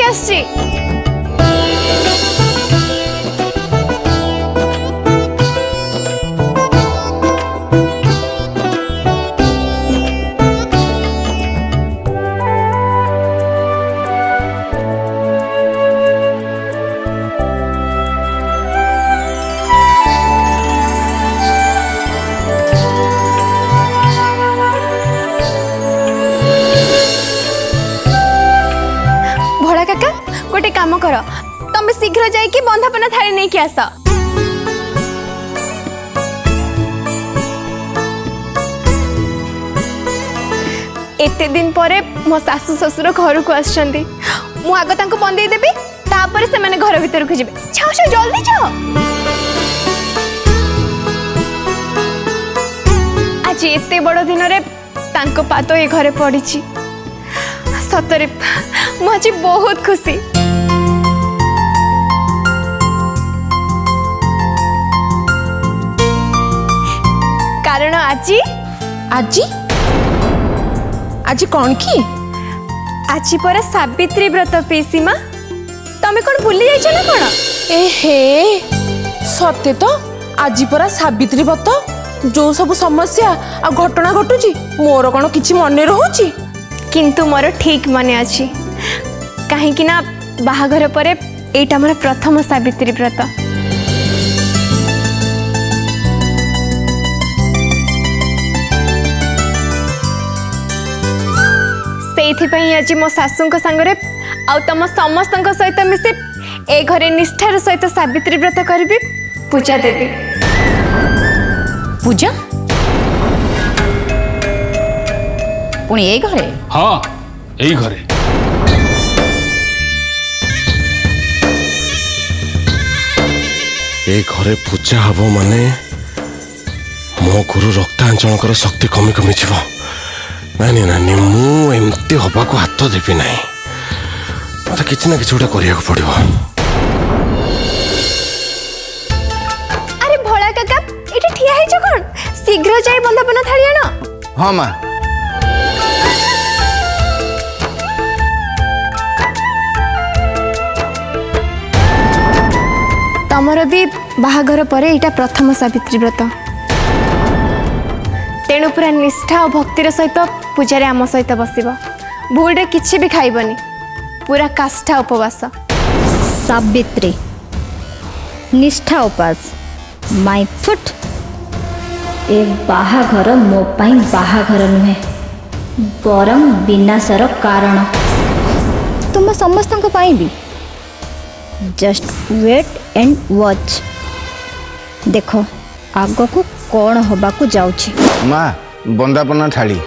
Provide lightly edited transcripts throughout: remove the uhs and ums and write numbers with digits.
आसची। गोटे काम कर, तुम शीघ्र जाइए बंधापना थाली नहीं कि आस। एते दिन परे मो सासु ससुर घर को आछंती, मु आग तांको बंदेई देबी, तापर से माने घर भीतर को जिबे। छाओ छाओ जल्दी जाओ। आज एते बड़ दिन रे तांको पाद ए घरे पड़ीची। सतरे मु आज बहुत खुशी। कारण आजी आजी आजी कौन की? आजी पर सावित्री व्रत पीसी माँ, तमें कौन भूली जाइछ ना कौन? एहे सत्य तो आजी परा सावित्री व्रत। जो सब समस्या आ घटना घटुची मोर कौन किछि मन रहूची? किंतु मोर ठीक मने अछि, कहीं ना बाहाघर परे एटा मोर प्रथम सावित्री व्रत। सेइथिपई आज मो सासुंक संगरे आ तम समस्तंक सहित मिसे ए घरे निष्ठार सहित सावित्री व्रत करबी, पूजा देबी। पूजा पुणी ए घरे? हाँ यही घरे। ए घरे पूजा हब माने मो गुरु रक्तांचल शक्ति कमी कमी जीव। नानी नानी मु एमती हवा को हाथ देवी ना, मत किसी ना किसी गोटे करने पड़ो। अरे भोला काका एठी ठिया है कौन? शीघ्र जाई बंधापना थाली आनो। हाँ माँ। तमर भी बाहाघर परे एटा प्रथम सावित्री व्रत, तेणु पूरा निष्ठा और भक्तिर सहित पूजारे आम सहित बसिब। भूल रे किछि भी खाइबनी, पूरा काष्ठा उपवास। सावित्री निष्ठा उपास माय फुट। ए बाहाघर मो पाई बाहाघर नुहे, बरम विनाशर कारण तुम समस्तंक पाई भी। जस्ट वेट एंड वॉच, देखो आगो को कौन होबा को जाउछि। माँ बंदापना थाली।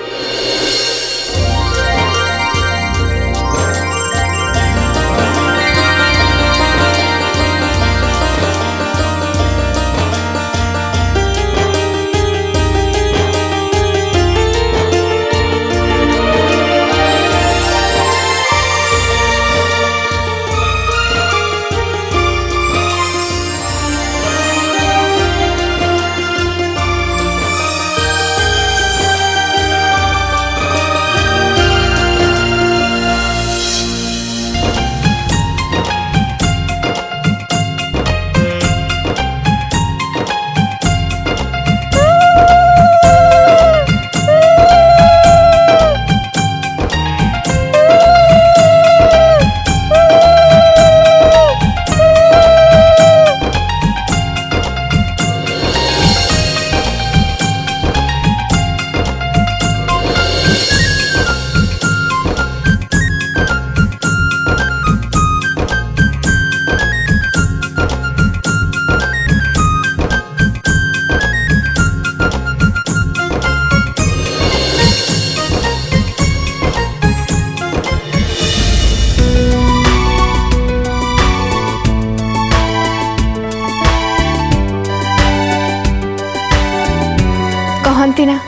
कहती ना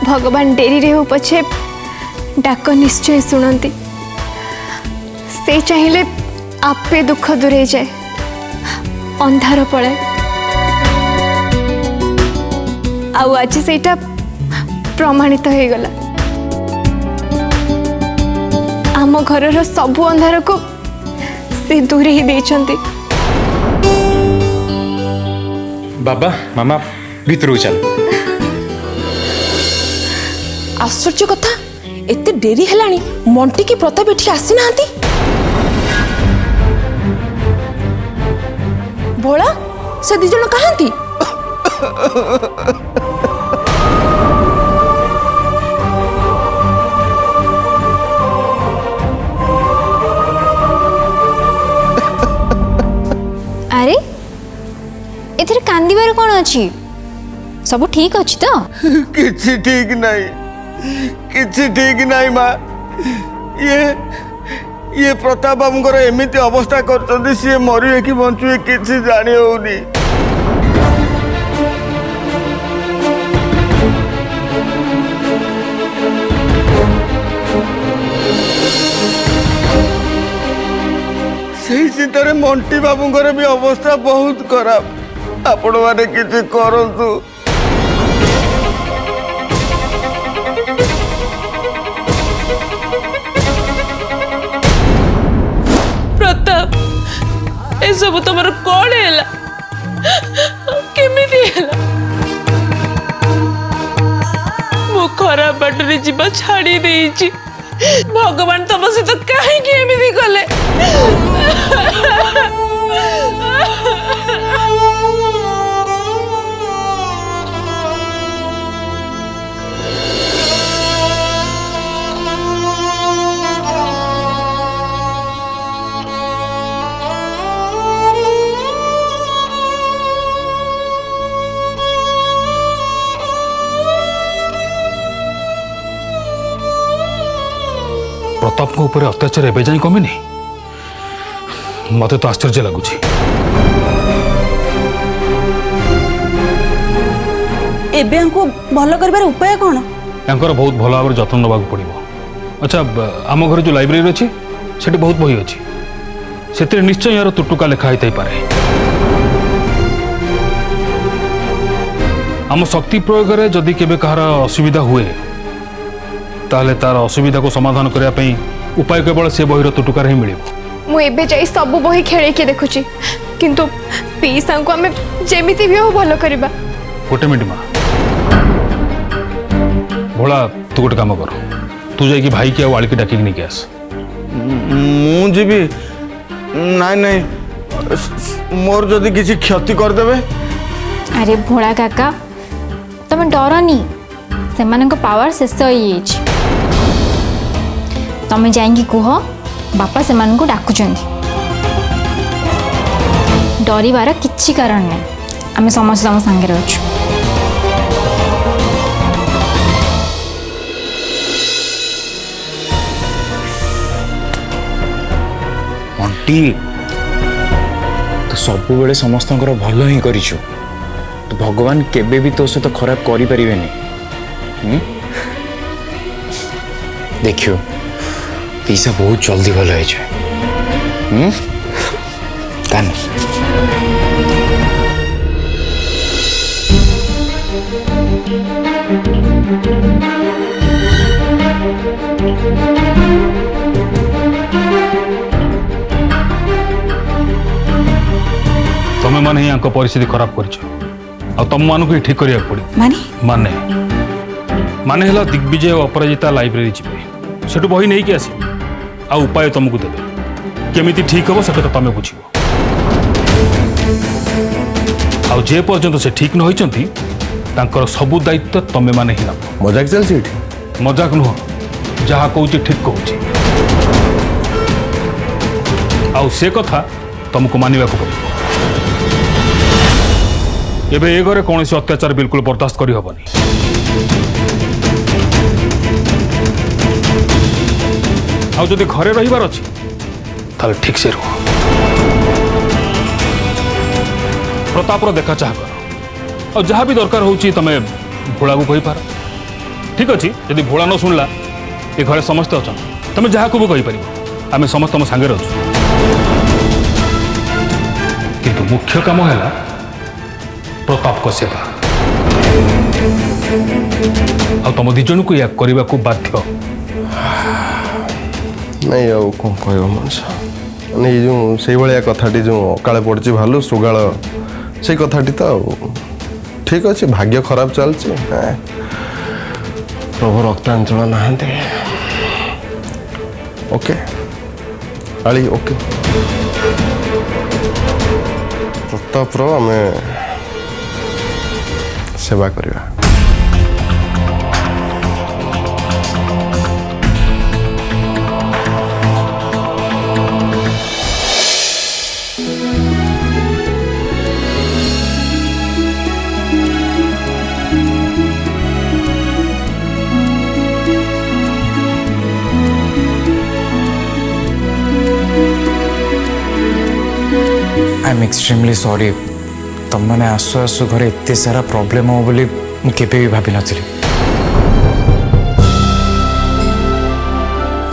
भगवान डेरी रे हो पछे डाक निश्चय शुणती। से चाहिए आपे दुख दूरे जाए, अंधार पड़े। आज सेटा प्रमाणित हो गला। आम घर सबु अंधार को से दूरे ही देछंती। बाबा मामा भीतर चल। आश्चर्य कथा एते डेरी हेलानी मंटी की प्रताप एठी आसी नांती। भोला से दी जण कहांती? अरे एथरे कांदीबार कोन अछि? सब ठीक अछि तो? किछि ठीक नहीं, किछि ठीक नहीं माँ। ये प्रताप बाबूंकर एमिति अवस्था करछन्ती, सी मरिए कि बंचुए किछि जानि होउनी। सेही चिंतारे मंटी बाबूंकर भी अवस्था बहुत खराब। आपण माने किछि करंतु। प्रताप ए सब तमर कोन हैला? केमिति हैला? मो खराब बाटरे जीवा छाड़ी देइची। भगवान तम से तो कहीं की एमिति कले? प्रताप को ऊपर अत्याचार एवं जाए कमिनी मत तो आश्चर्य लगुच। भल कर उपाय कौन? यांकर बहुत भल भाव जत्न नवा पड़ो। अच्छा आम घर जो लाइब्रेरी अच्छी से बहुत बही अच्छी से निश्चय यार तुटुका लिखाई पारे। आम शक्ति प्रयोग में जदि केबे कहार असुविधा हुए ताहले तार असुविधा को समाधान करने उपाय केवल से बहीर तुटुकार ही मिल। मुझे जाई सब बही खेल के देखुची किंतु पीसा को आम जेमिति भी हो भल करबा। गोटे मिनट माँ भोला तू गोटे काम कर तू जाइए भाई की आड़ की डाकिक नहीं आस। मुझे नाई नाई मोर जदि किसी क्षति करदेवे। अरे भोला काका तुम डरनी से पावर शेष हो तमें जाइए कह बापा से डाकुचंदी। डरबार किसी कारण नहीं आम समस्त तुम सांगे अच्छु। मंटी तो सब बेले समस्त भल ही करिछु तो भगवान केबे भी तो सहित खराब करि परिबेनी। देखियो पीसा बहुत जल्दी भल है कान। तमें माने ही परिस्थिति खराब कर तुम मानक ही ठीक करिया पड़ी। माने माने हला दिग्विजय और अपराजिता लाइब्रेरी जी सेठू बही नहीं कि आस आ उपाय तुमको देवे केमिति ठीक हम से तुम बुझ। आ जे पर्यंत से ठीक न होइचंती तांकर सबु दायित्व तमें माने ही नब। मजाक चलती मजाक नुह जहाँ कहूँ ठीक कहूँ आउ से कथा तुमको मानवा पड़ो। एबे ए घरे कौन से अत्याचार बिल्कुल बर्दाश्त करी हबनी। आउ जदि घरे रहिबार अछि ताले ठीक से रुह। प्रतापर देखा चाह कर और जहाँ भी दरकार होची तमे भोला को कहि पार। ठीक अछि यदि भोला न सुनला ए घरे समस्त अछन तमे जहाँ को भी कहि परिबो आमे समस्त हम संगे रहू। किंतु मुख्य काम है प्रताप को सेवा आ तुम दिजन को या करने को बाध्य। नहीं आउ कौन कह मनुष्य ମାନେ ଏଇ ଯେଉଁ ସେଇଭଳିଆ କଥାଟି ଯେଉଁ ଅକାଳେ ପଡ଼ିଛି ଭାଲୁ ଶୃଗାଳ ସେଇ କଥାଟି ତ ଆଉ ଠିକ୍ ଅଛି ଭାଗ୍ୟ ଖରାପ ଚାଲିଛି ପ୍ରଭୁ ରକ୍ତାଞ୍ଚଳ ନାହାନ୍ତି ଓକେ ଆଳି ଓକେ ପ୍ରତାପର ଆମେ ସେବା କରିବା आई एम एक्सट्रीमली सॉरी तुम मैंने आसु आसु घरे एत सारा प्रॉब्लम हो बोली मुझे भी भाभी नी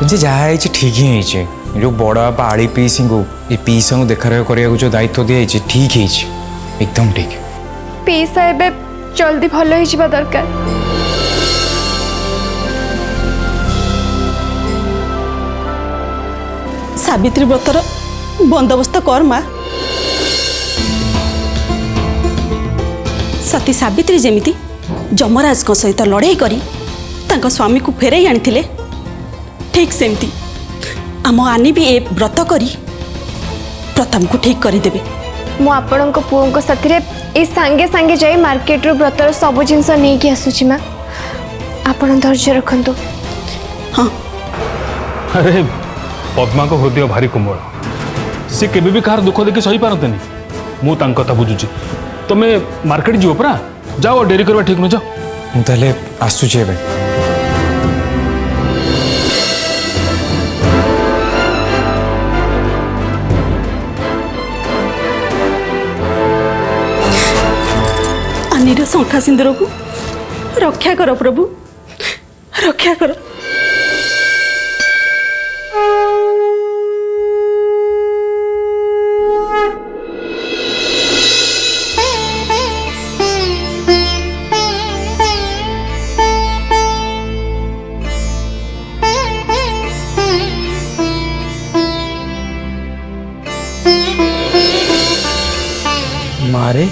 कि जहाँ ठीक ही है जो बड़ बापा आड़ी पीसी को ये पीसा को देखा रेख करने जो दायित्व दिखाई ठीक है एकदम ठीक पीसा एबे जल्दी भल हो दरकार सावित्री व्रतर बंदोबस्त कर माँ सती सावित्री जेमिति जमराज सहित लड़ाई करी तांको स्वामी को फेरई आनी ठीक सेमती आम आनी भी ए व्रत करी प्रथम को ठीक करदेवे मु आपण पुओं साथी ए सांगे सांगे जाई मार्केट रू व्रतर सब जिनस नहीं कि आसुची माँ आपण धैर्य रखंतु हाँ अरे पद्मा को हृदय भारी कोमल सी केबे भी कहार दुख देखि सही पारते मु तांक कथा बुझुची तमे मार्केट जीव परा जाओ डेरी करवा ठीक न जाओ मुझे आसुची एबे आनीर शंखा सिंदूर को रक्षा कर प्रभु रक्षा कर मारे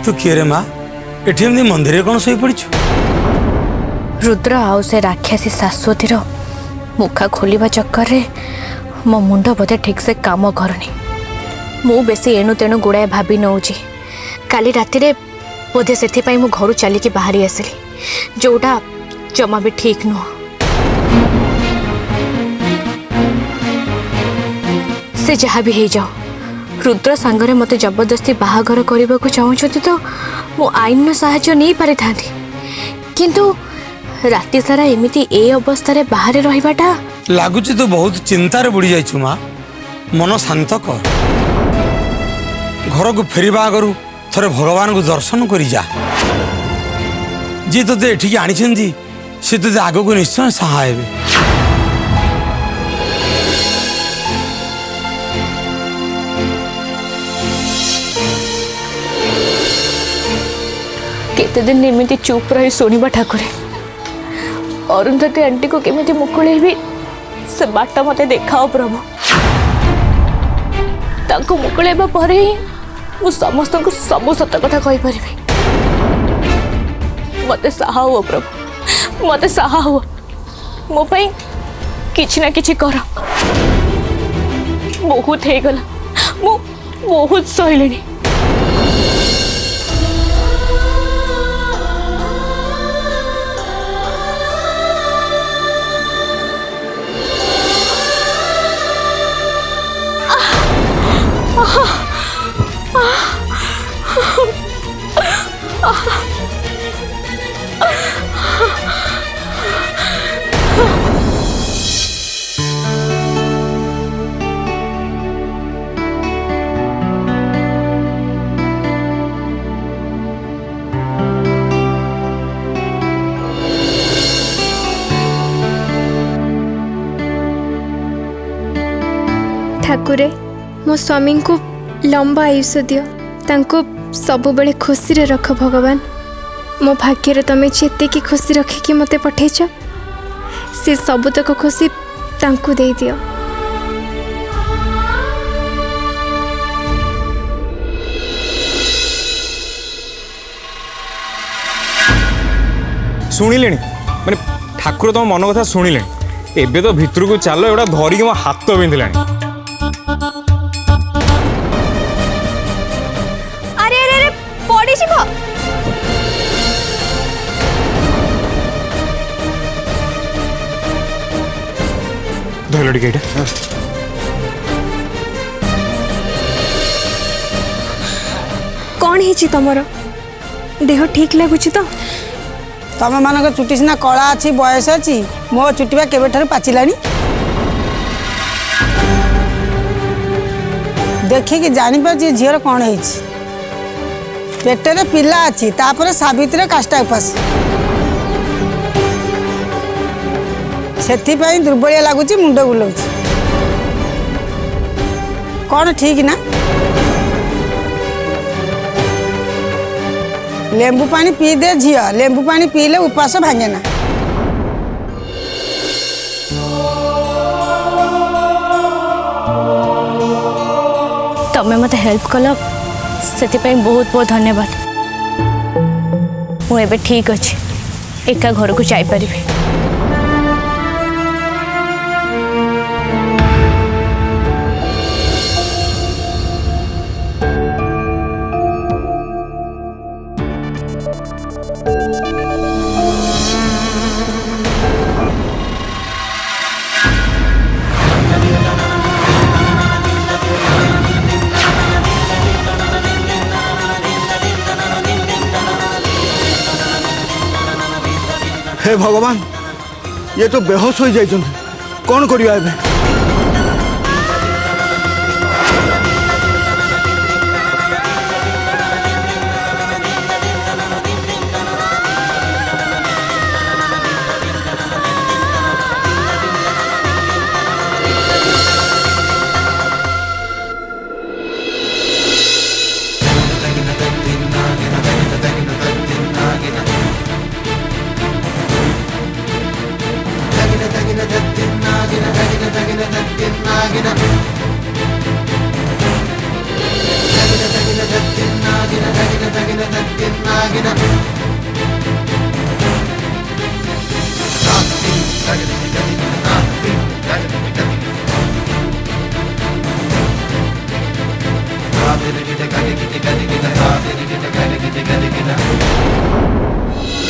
तू किए रे माँ एठी एमती मंदिर कौन शोई पड़छु रुद्र आउ से राक्षसी शाश्वतीर मुखा खोलिबा चक्कर रे मो मुंड बोधे ठीक से काम करनी मु बेसी एणु तेणु गुड़ाए भाभी नौची काली राति रे बोधे से मु घर चलिकी बाहरी आसली जोटा जमा भी ठीक नुह से जहाँ भी हो जाओ रुद्र सांगरे मते जबरदस्ती बाहागर करने को चाहूँगी तो मु आईन साहाय्य नहीं पारि था किंतु राति सारा एमिति ए अवस्था रे बाहर रहिबाटा लगुच तो बहुत चिंतार बुड़ी जाइछु माँ मन शांत कर घर को फेरिबा आगु थरे भगवान को दर्शन करी जा जी तो एठिकी आनी सी तो आग को निश्चय सहाय केते दिन एमिति चुप रही शुणा ठाकुरे अरुंधति आंटी को केमिति मुकुलेबी से बाट मते देखाओ प्रभु तांको मुकुलेबा परे ही मु समस्त को सब सत कथा कहि परिबी मते साहा हो प्रभु मते साहा हो मो पई किछि ना किछि कर बहुत हे गला मु बहुत सहिलेनी ठाकुरे मो स्वामी को लंबा आयुष दियो तांको सब बेले खुशी रे रख भगवान। मो भाग्य तमें जेते की खुशी रखिकी मते पठेच से सबुतक खुशी तांकु दे दियो। शुणिले माने ठाकुर तुम मन कथा शुणिले एबे तो भितर को चलो एटा धरिक मो हाथ बिंधिला। अरे अरे अरे पड़ी जीव। धरल टिके एटा कौन है तमर देह ठीक लगुच तो? तम मान चुटी सीना कला अच्छी बयस अच्छी मो चुटिबा केबे पाचिलानी देखिकी जापर झीर कौन है पेटे पिला अच्छी तापर सावित्री काष्टा उपास से दुर्बलिया लगुच मुंड बुलाऊँ कौन ठीक ना लेंबू पानी पी दे झी लेंबू पानी पीले उपास भांगे ना। तमें मत हेल्प कल से बहुत बहुत धन्यवाद। मुझे ठीक अच्छे एका घर को जापरि। हे भगवान ये तो बेहोश हो जाइछन कौन करिया एबे।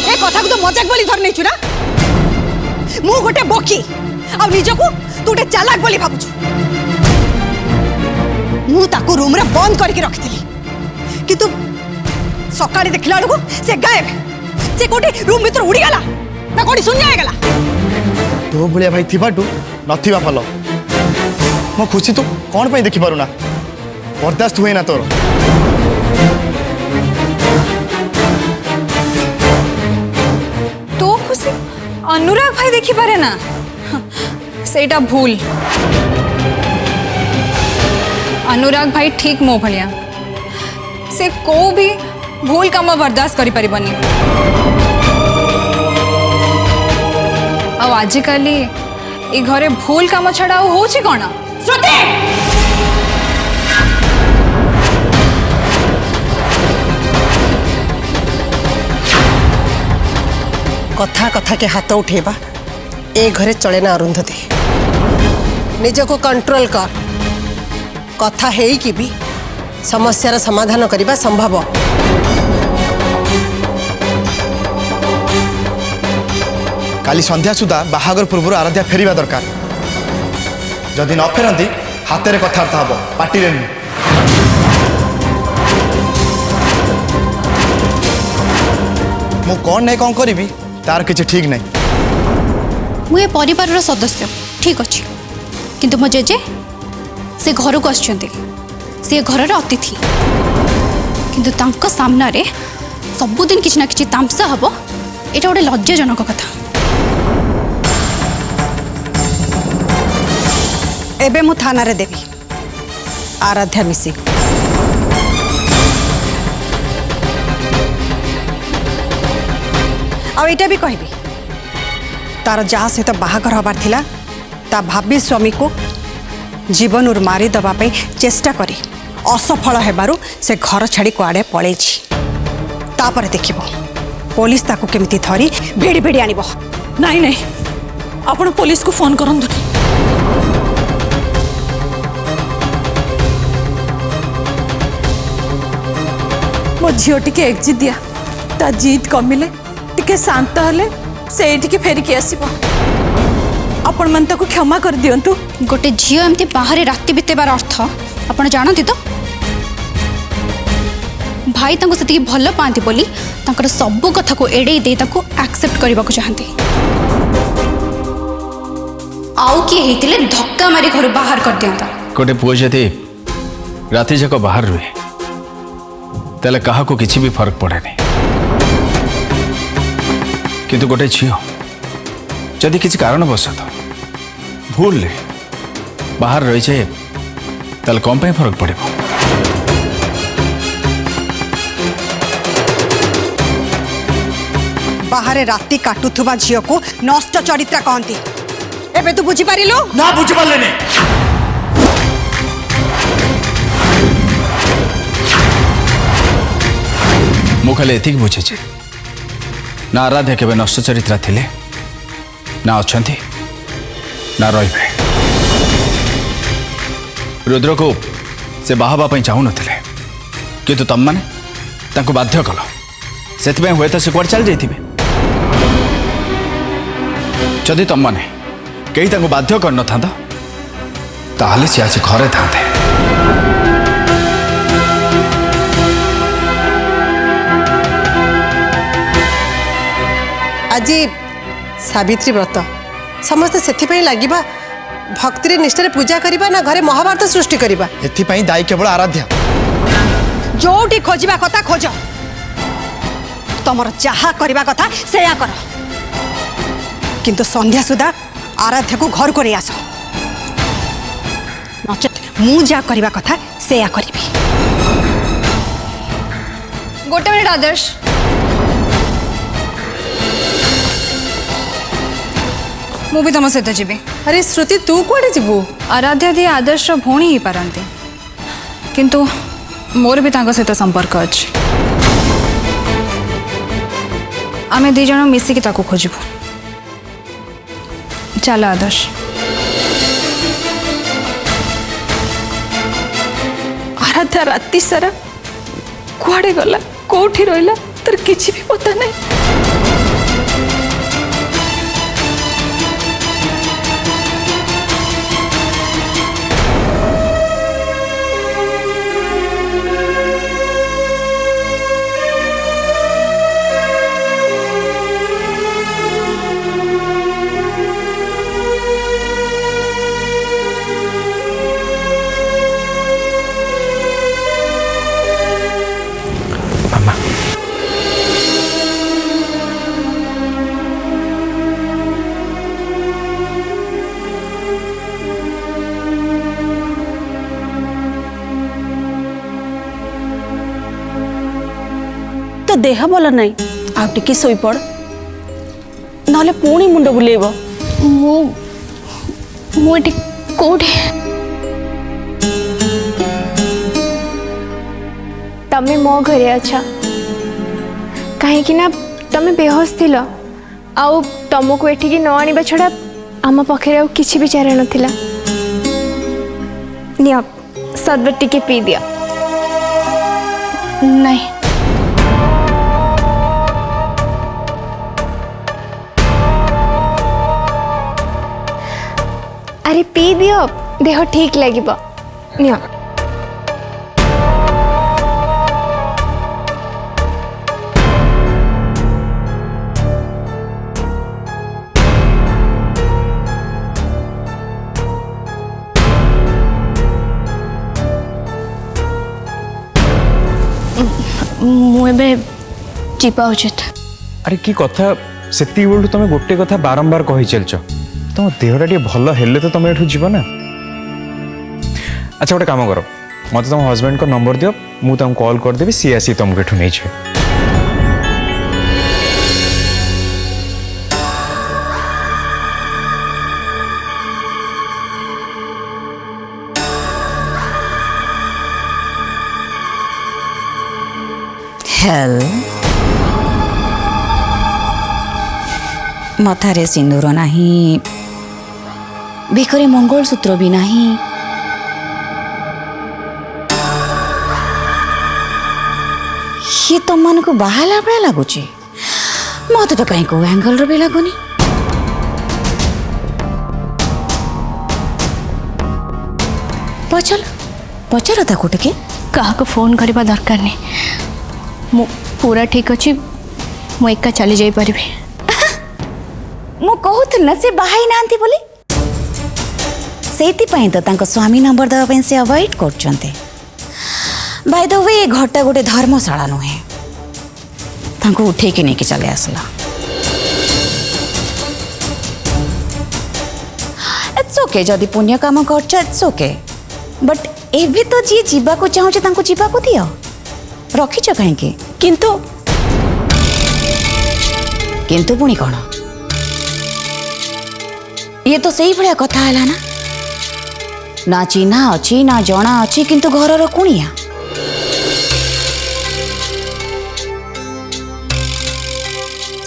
ए कथा को तो मजाक बोली धर नहीं ना मु गोटे बोकी आ निजको तू गोटे चालाक बोली भाबुछु। मु ताको रूम रे बंद करके रखिथिली किंतु सकाळे देखला लको से गायब से कोठी रूम भीतर उड़ी गला ना कोठी सुन जाए गला। तो भलिया भाई थिबाटू नथिबा फल मो खुशी तू कौन पे देखि पारुना बर्दाश्त हुए ना तोर। तो खुशी अनुराग भाई देखी पारे ना सेटा भूल। अनुराग भाई ठीक मो भलिया से को भी भूल काम बर्दाश्त करि परिबनी। आजिकल ए घरे भूल काम छड़ा होची कौन श्रुति कथा कथा के हाथ उठेबा ए घरे चले ना अरुंधति निज को कंट्रोल कर कथा है कि भी समस्यार समाधान करने संभव। काली संध्या सुधा बाहागर पूर्व आराध्या फेरिबा दरकार जदि न फेरती हाथ में कथबार्ता हम पार्टी नहीं। मु कौन नहीं कौन करी तार किसी ठीक नहीं। मुझे परिवार सदस्य ठीक अच्छे किंतु मो जेजे से घर को आछंती से घर अतिथि किंतु तांको सामना रे सबुदिन किसी ना किसी तामसा हम एटा गोटे लज्जाजनक कथा। एबे मु थाना रे देवी आराध्या मिसी आईटा भी कहबी तार जहाँ सहित बाहागर हबार थिला ता भाभी स्वामी को जीवन मारी दबा चेष्टा करी असफल हेबारु से घर छाड़ी कुआड़े पलैछि तापर देखिबो पुलिस ताकू केमिति धरी भेड़ी भेड़ी आनिबो। नहीं नहीं आपण पुलिस को फोन करंतु मो झील टी एक्जिट दिया ता जीत कमिले टिके शांत हेले से टिके फेरिकी आसीबो आपण मन ताकू क्षमा कर दियंतु। गोटे झील एमती बाहर राति बितेबार अर्थ आपण जानती तो भाई तांको सेतिकी भल पाती बोली तांकर सब कथा को एड़े दे ताको एक्सेप्ट करबा को चाहती आउ किए हेतिले धक्का मारी घर बाहर कर दियंता। गोटे पुओ जदि राति जाक बाहर रुहे तेल क्या किसी भी फर्क पड़े नहीं किंतु गोटे झील जदि किसी कारणवश भूल ले बाहर रही जाए तेल कौन पे फर्क पड़े। बाहर राति काटुथुबा झील को नष्ट चरित्रा कहती एबे तू बुझी पारिलु ना बुझी पारले नहीं मु खाली एतिक बुझे ना आराध्या केबे नष्ट चरित्रा थिले ना अच्छी ना रही रुद्र को से बाहबा चाहू नथिले किंतु तम माने तांको बाध्य कल से हुए तो से कुआड़ चल जाइथिबे जदि तम माने कहीं तांको बाध्य कर न था ताहले से आज घरे थांते। आज सावित्री व्रत समस्त से लगे भक्ति निष्ठा पूजा करवा ना घरे महाभारत सृष्टि करवा एथिपाई दायी केवल आराध्या जोटी खोजा कथा खोज तुमर जहा करवा कथा से कर किंतु संध्या सुधा आराध्या को घर को नहीं आस नचेत मु जा करवा कथा से करी। गोटे मिनिट आदर्श मु भी तुम सहित जीवी। अरे श्रुति तू कौड़े जीवु आराध्या दी आदर्श भौणी ही पारती किंतु मोर भी तांको सहित संपर्क अच्छे आमे दी जण मिसिकी ताको खोजिबु चल आदर्श। आराध्या राति सारा कुआड़े गला कोठी रहिला तर किछि भी पता नहीं। तो देह भल नाई आ टिके सोई पड़ नाले पुणी मुंड बुलेब मुझे कोठे तमें मो घरे अच्छा कहीं ना तमें बेहोश थिल आउ तुमको एठिकी न आनिबा छड़ा आम पाखे आउ किछि भी चारा नथिला निया सरबत टिके पी दिया नहीं अरे पी दियो देह ठीक लगे नियो मुझे जीवा उचित। अरे की कथा से तुम गोटे कथा बारंबार कही चलच तुम देहटा टे भल हेले तो तुम एठू जीव ना। अच्छा गोटे काम कर मत तुम हस्बैंड को नंबर दियो मुझे कॉल करदेवी सी आसी तुमको एठू नहीं हेल मथारे सिंदूर नहीं बेकरे मंगलसूत्र भी नहीं ये तुम मन को बाहला बड़ा लगुच मत तो कहीं को एंगल भी लगुनि पचल पचार ताको टिके क्या फोन करवा दरकार नहीं मु पूरा ठीक अच्छी मु एका चली जाई परिबे मु कहूथिल ना से बाहाई नांती बोली सेति पई तो तांको स्वामी नंबर दवा पई से अवॉइड करचंते बाय द वे घरटा गोटे धर्मशाला नुहे तांको उठे के नहीं के चले आसला इट्स ओके जदि पुण्य काम करछ इट्स ओके बट एभी तो जी जीवा को चाहूचे तांको जीवा को दियो रखिछ काहे के किंतु किंतु पुणी कौन ये तो सही भाया कथा है ना ना चिन्हा अच्छी ना जना अच्छी किंतु घर कुणिया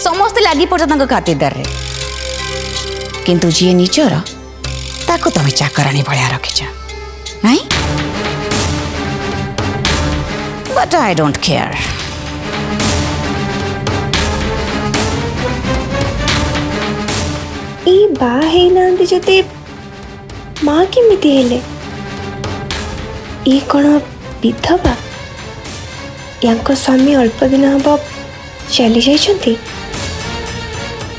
समस्ते लगी पड़ खातिरदार रे किंतु जी निजर ताको तुम चाकराणी भाया रखिछ नहीं बट आई डोंट केयर ई बा है नांदी जते माँ केमिति हेले ई कौन विधवा यांको स्वामी अल्प दिन हम चली जाइछंती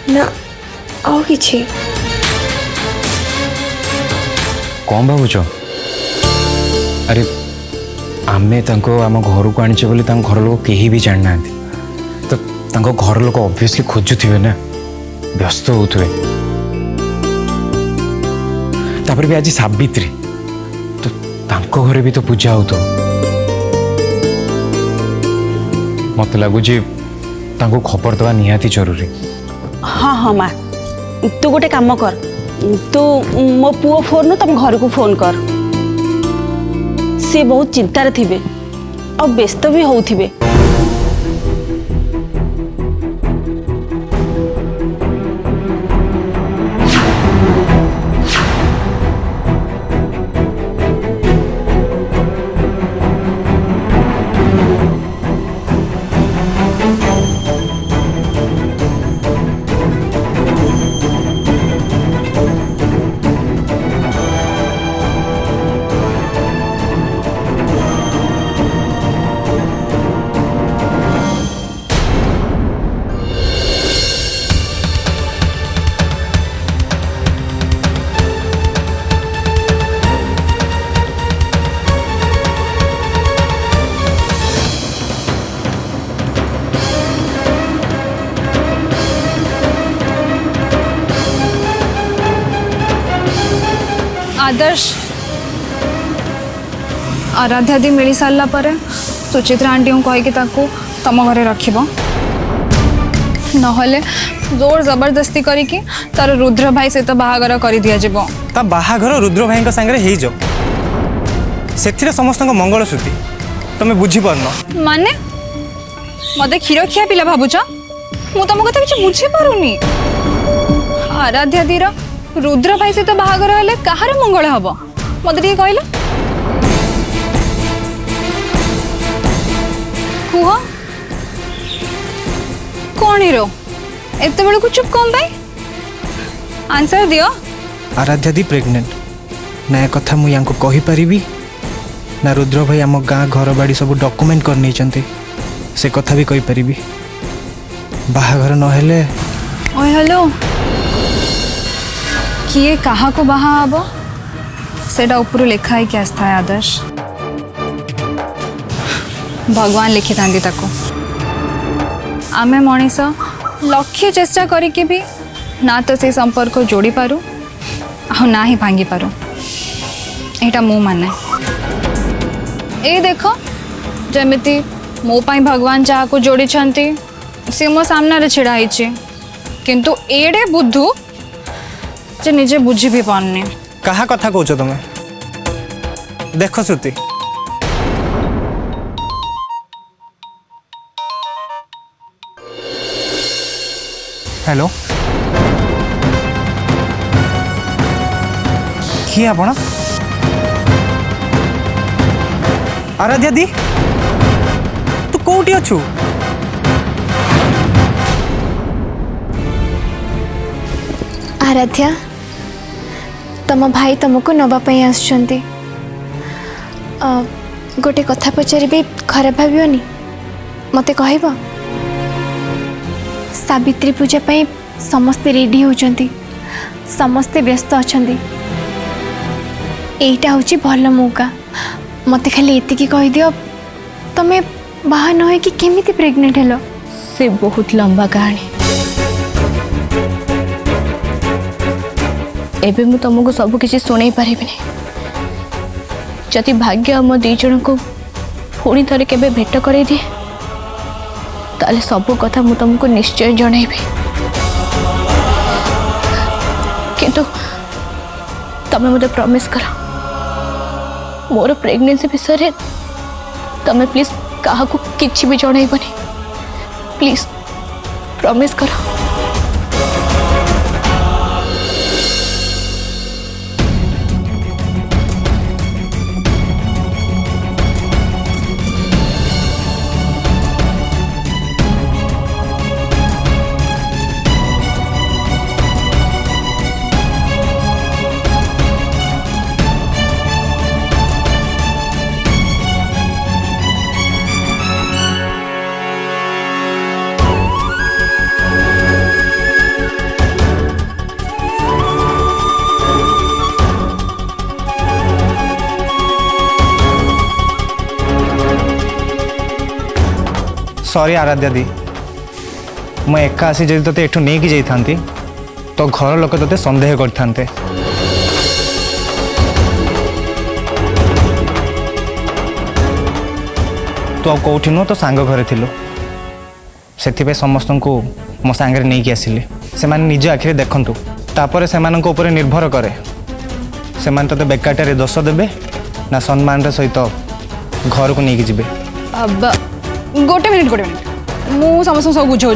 ना आउ किछि कौन भावुच अरे आमे तांको आम घर को आनिचे बोली तांको घर लोग केही भी जान ना तो तांको घर लोग ऑब्वियसली खोजुथिबे ना व्यस्त होथुए तापर भी आज सावित्री तो तांको घरे भी तो पूजा हो तो मत लगुच तांको खबर दवा निहाती जरूरी हाँ हाँ माँ तू गोटे काम कर तू मो पुओ फोन तुम घर को फोन कर सी बहुत चिंतार थे और व्यस्त भी होथिबे आदर्श आराध्या दी मिल सारा पर सुचित्रा आंटी को कहीकि तम घरे रख नहले जोर जबरदस्ती करिकी तार रुद्र भाई सहित बाहागर कर दिया जिवो ता बाहागर रुद्र भाई का संगे हे जो सेथिरे समस्त मंगलसूत्र तमे बुझी परनो माने मते क्षीर खिया पिला भाबुच मु तुम कथा किछ बुझी पारुनी आराध्या दीर रुद्र भाई सहित बाहागर हेले कहार मंगल हम मत कहल कुह कौन हिरो एत बेल को चुप कौन पाई आंसर दियो आराध्या दी प्रेग्नेंट ना कथा मु यांको कहि परिबी ना रुद्र भाई आम गाँ घर बाड़ी सब डॉक्यूमेंट कर नहीं से कथा भी कहि परिबी बाहागर न हेले ओए हेलो किए कहा को बाहा हम सेटा ऊपर लिखा है क्या आस्था है आदर्श भगवान लिखि थांदी ताको आमे मनीष लक्ष्य चेष्टा करिके भी ना तो से संपर्क जोड़ी पारू आ ना ही भांगी पारू एटा मु माने ए देखो जमिति मो पाई भगवान जहाँ को जोड़ी छंती से मो सामने छिड़ा है किंतु एडे बुद्धू जे निजे बुझी भी पारनी कहा कथा कहछ तुम देख श्रुति हेलो किए आपण आराध्या दी तू कोठी अछु आराध्या तम भाई तुमको नवापाई आसुचंती गोटे कथा पचारि खराब भावियोनी मते कहब सावित्री पूजा पाई समस्ते रेडी होचंती समस्ते व्यस्त अछंती एटा होची भल मौका मते खाली एतिकी कहि दियो तमे बाहा न होई कि केमिति प्रेग्नेंट हेलो से बहुत लंबा कहानी एबे मु तुमको सब किसी सुनाई पारिबिनी जदि भाग्य आम दी जन को पुणी थे केबे भेट करे दिए ताले सब कथा मु तुमको निश्चय जनइबी किंतु तमे मते प्रॉमिस करो मोर प्रेगनेंसी विषय तमे प्लीज कहा को किछि भी जनइबनी प्लीज प्रॉमिस करो सॉरी आराध्या दी मैं एका आसी जदि तोते एठू नहीं की जाई तो घर लोक तोते संदेह करते तू अब कौटी नुह तो सांग घरे थिलु से समस्त को मो सांगे नहीं कि आसिली से निज आखिरे देखंतु तापर से ऊपर निर्भर करे से तोते बेकारटारे दोष देबे ना सम्मान सहित घर को नहीं जिबे अब गोटे मिनिट मु समस्त सब बुझाऊँ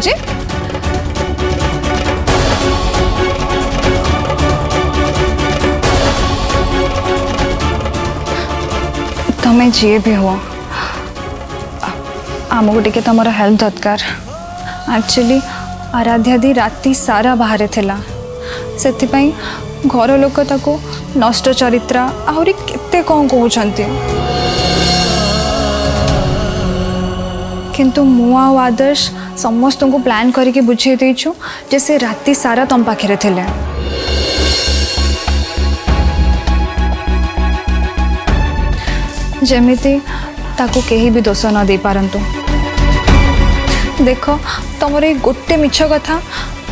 तमें जी भी हो आमको टिके तुम हेल्प दरकार एक्चुअली आराध्या दी राति सारा बाहर थिला से घर लोक ताको नष्ट चरित्रा आहरी केते कौन कहते किंतु मु आ आदर्श समस्त को प्लान करके बुझे देछु जे से राति सारा तुम पाखे थिले जेमिति ताको केही भी दोष न दे पारंतु देख तुम गोटे मिछ कथा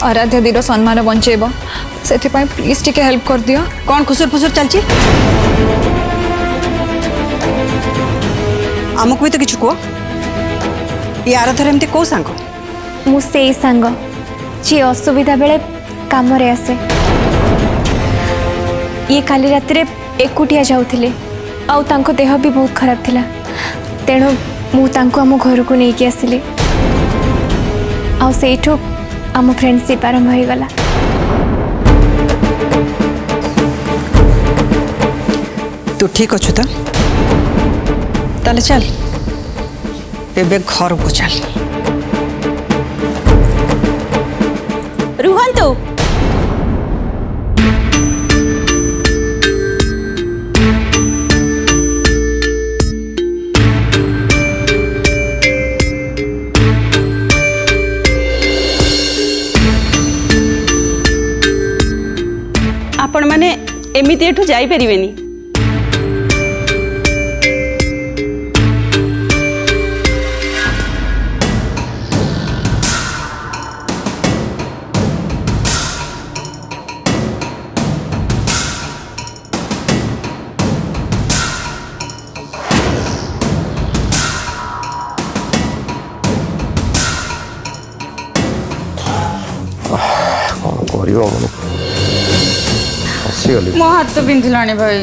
आराध्या दीर सम्मान बंचेब से प्लीज टिके हेल्प कर दियो कौन खुसुर फुसुर चलची आमको भी तो किछु को ये आराधर एमती कौ सांग मु से सांग जी असुविधा बेले काम रे आसे ये काली राति रे एकुटिया जाउथिले आउ तांको देह भी बहुत खराब थिला तेणु मु तांको आम घर को नहीं आसिली आउ सेठो आम फ्रेंडशिप आरंभ हो गला तू ठीक अच्छु तो ताले चल एबे घर को चल रुहंतु आपण माने एमिति एठू जाई परिवेनी मो हाथ तो पिंधिलानी भाई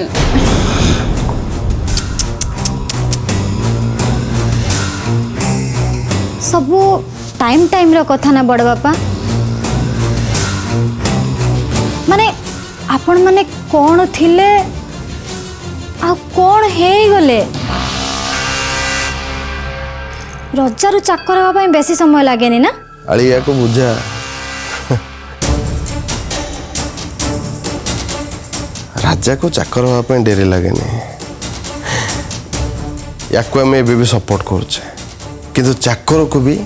सबू टाइम टाइम रो कथा ना बड़ बापा माने आपण माने कौन थिले आ कौन हे गले रजारू चाकर हवा बेसी समय लागेनी ना आलिया को बुझा राजा को चाकर हवा डेरी लगेनी या आम ए सपोर्ट करुचे किंतु चाकर को भी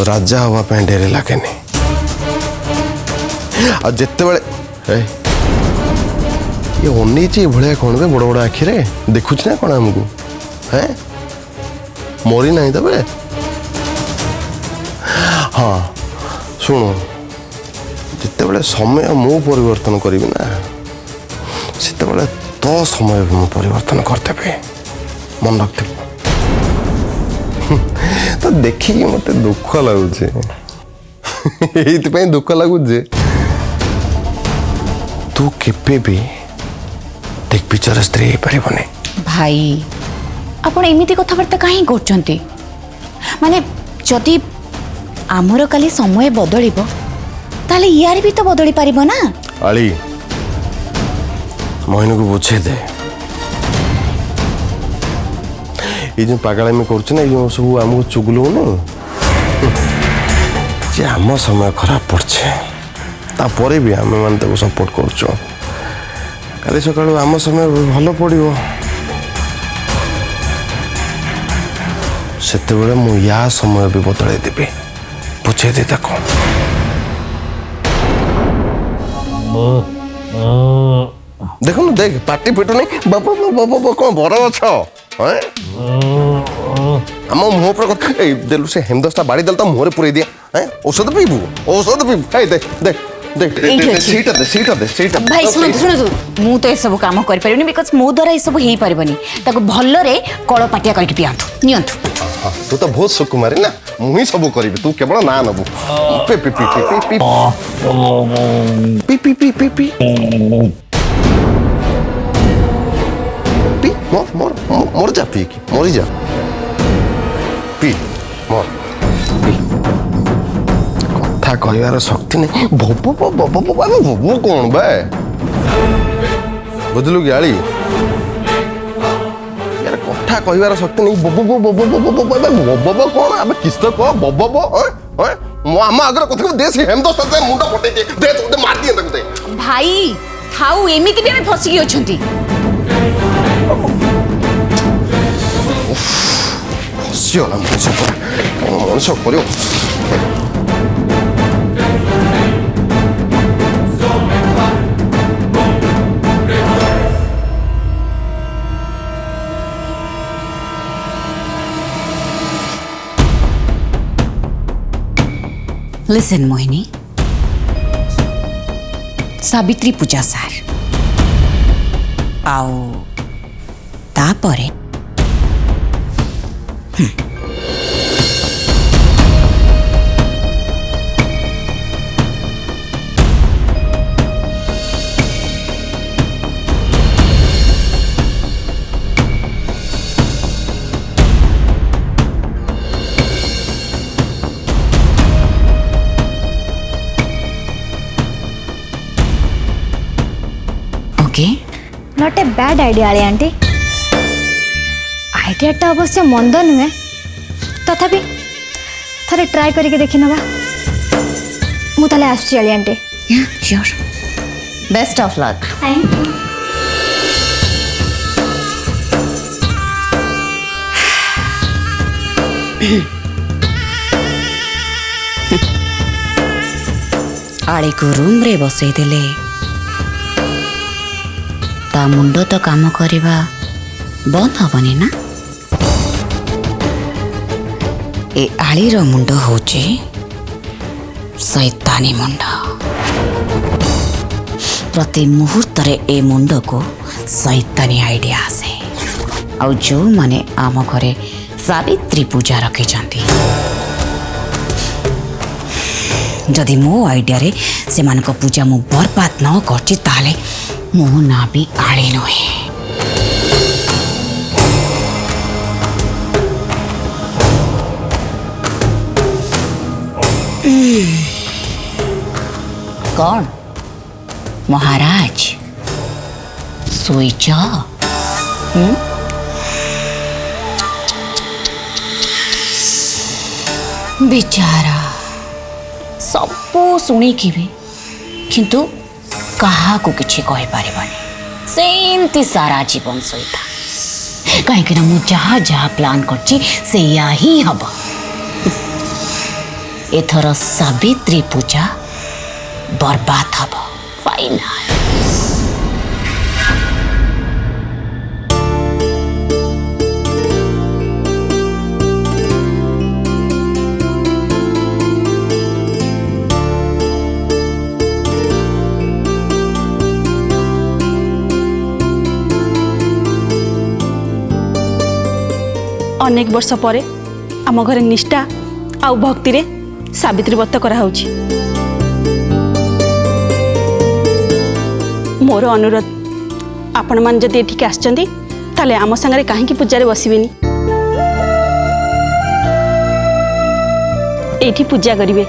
राजा हवा डेरी लगेनी आ जिते बड़े ये अनईची भाया कौन बे बड़ बड़ आखिरे देखुच ना कौन आमको है मरी ना तबे हाँ शुणु जिते बड़े समय मु परिवर्तन करी ना सेते बड़े तो समय भी मु परिवर्तन करते मन रखते तो देखिए मत दुख लगुचे दुख लगुचे तू केपे भी ठीक पिचर स्त्री पारबनी भाई आपण एमिति कथबार्ता कहीं करछंती माने जदि आमर काली समय बदलिबो ताले यार भी तो बदली पारिबो ना आली मोहिनी को बुझे दे ये जो पागलामी कर सब आमको चुगलू न जे आम समय खराब पड़े तापर भी आम मैंने सपोर्ट कर सका आम समय भल पड़ो से या समय भी बदल देवी बुझे दे देख न देख पार्टी फिटू नहीं बाबा बाबा कौन बर अछ आम मुह पर देलु से हेमदस्ता बाड़ी देल तो मुहरे पुरे दिए औषध पीबू देख देख भाई सुन मु तो सब काम कर परिबनी बिकॉज़ मो द्वारा ये सब हेई परिबनी ताको भल्लो रे कळ पाटिया करके पियांतु नियंतु तू तो बहुत सुकुमारी ना मुही सब करबी तू केवल ना नबू पी पी पी पी पी पी पी पी पी पी मोर मोर जा पी की मोरी जा पी मोर कथा कहवार शक्ति नहीं भोबो भोबो कौन बे बुझलु कि आली यार कथा कहवार शक्ति नहीं बोबो बोबो कौन अब किस तो कह बोबो मो आम आगर कथा दे से हेमदस्ता से मुंडा पटे दे तो मार दिए तक दे भाई थाउ एमिति भी हम फसी अछंती फसियो ना मनुष्य करियो लिसन मोहिनी सावित्री पूजा सार आओ तापरे नॉट ए बैड आइडिया आली आंटी आइडियाटा अवश्य मंद नुहे तथापि थरे ट्राई करके देखी नवा मु ताले आसची आली aunty sure best of luck thank you आले को रूम रे बसई देले ता मुंड तो काम करवा बंद हबनी ना ए आलीर मुंड होचे शैतानी मुंड प्रति मुहूर्त रे ए मुंड को शैतानी आइडिया आसे आ जो माने आम घरे सावित्री पूजा रखे जदि मो आइडिया रे से मानक पूजा मु बर्बाद न करछि ताले मो ना भी आड़ी नुहे कौन महाराज सोईच बेचारा सबू शुणिकी भी किंतु कहा को किछि कहि पारिबानी सेमती सारा जीवन सहिता कहीं मु जहाँ जहाँ प्लान करछि सेया ही हब एथर सावित्री पूजा बर्बाद हब फाइनल। अनेक वर्ष पर आम घर निष्ठा आउ भक्ति रे सावित्री व्रत करा होछि। मोर अनुरोध आपण मान जदि एठिक आछंती ताले आम संगे काहेकि पूजा बसबेनी एठी पूजा करिवे।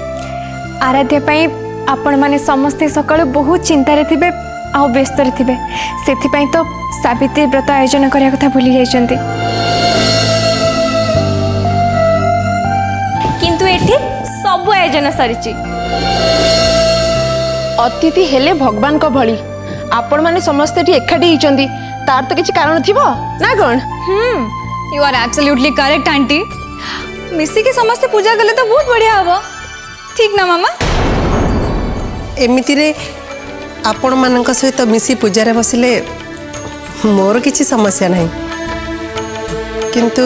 आराध्या पाई आपण माने समस्ते सकाळु बहुत चिंतारे थिबे आ व्यस्त रे थिबे सेथि पाई तो सावित्री व्रत आयोजन करिया कथा भूली जाइछंती किंतु एठी सब आयोजन सरिछि। अतिथि हेले भगवान को भली आपण माने समस्त एठी एकाठी हिचंदी तार तो किछि कारण थिबो ना कोन। You are absolutely correct aunty मिसी के समस्त पूजा कले तो बहुत बढ़िया हबो ठीक ना मामा। एमिति रे आपण मानक सहित मिसी पूजा बसिले मोर किछि समस्या नहीं किंतु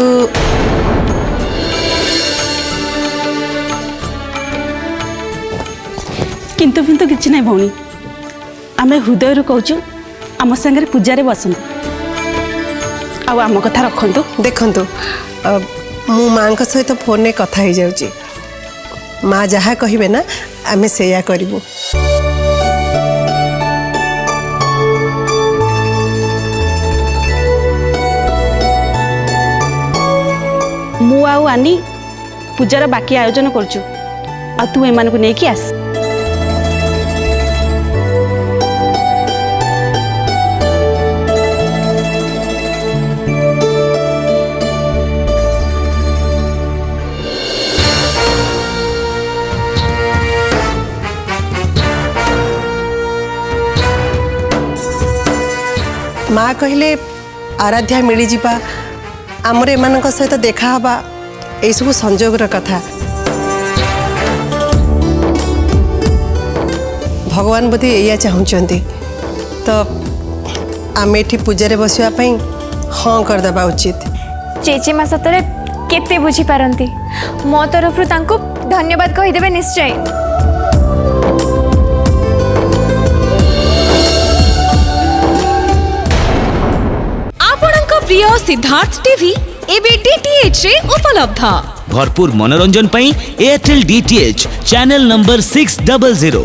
किंतु किंतु किछि नहीं भौणी आमे हृदय रू कहूँ आम संगे पूजा बसंतु आम कथा रखंतु। देखंतु मु माँ सहित फोन में कथा हो जाउची माँ जहाँ कहिबे ना आमे सेया करिबु। मु आउ आनी पूजार बाकी आयोजन करचु आ तू एमान को नेकी आस। माँ कहले आराध्या मिली जिबा आमर एमानक सहित देखा हबा ए सब संजोगर कथा भगवान बोधे या चाहूँगी तो आम एठी पूजा बसवा हाँ करदेबा उचित। चेचेमा सतरे केते बुझी पारंती मो तरफ तांको धन्यवाद कहीदेवे निश्चय। प्रिय सिद्धार्थ टीवी एबे डीटीएच रे उपलब्ध भरपूर मनोरंजन पई Airtel DTH channel number 600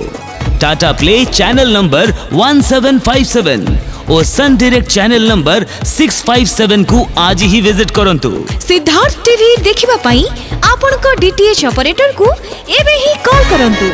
Tata play channel number 1757 और सन डायरेक्ट चैनल नंबर 657 को आज ही विजिट करंतु। सिद्धार्थ टीवी देखिबा पई आपन को डीटीएच ऑपरेटर को एबे ही कॉल करंतु।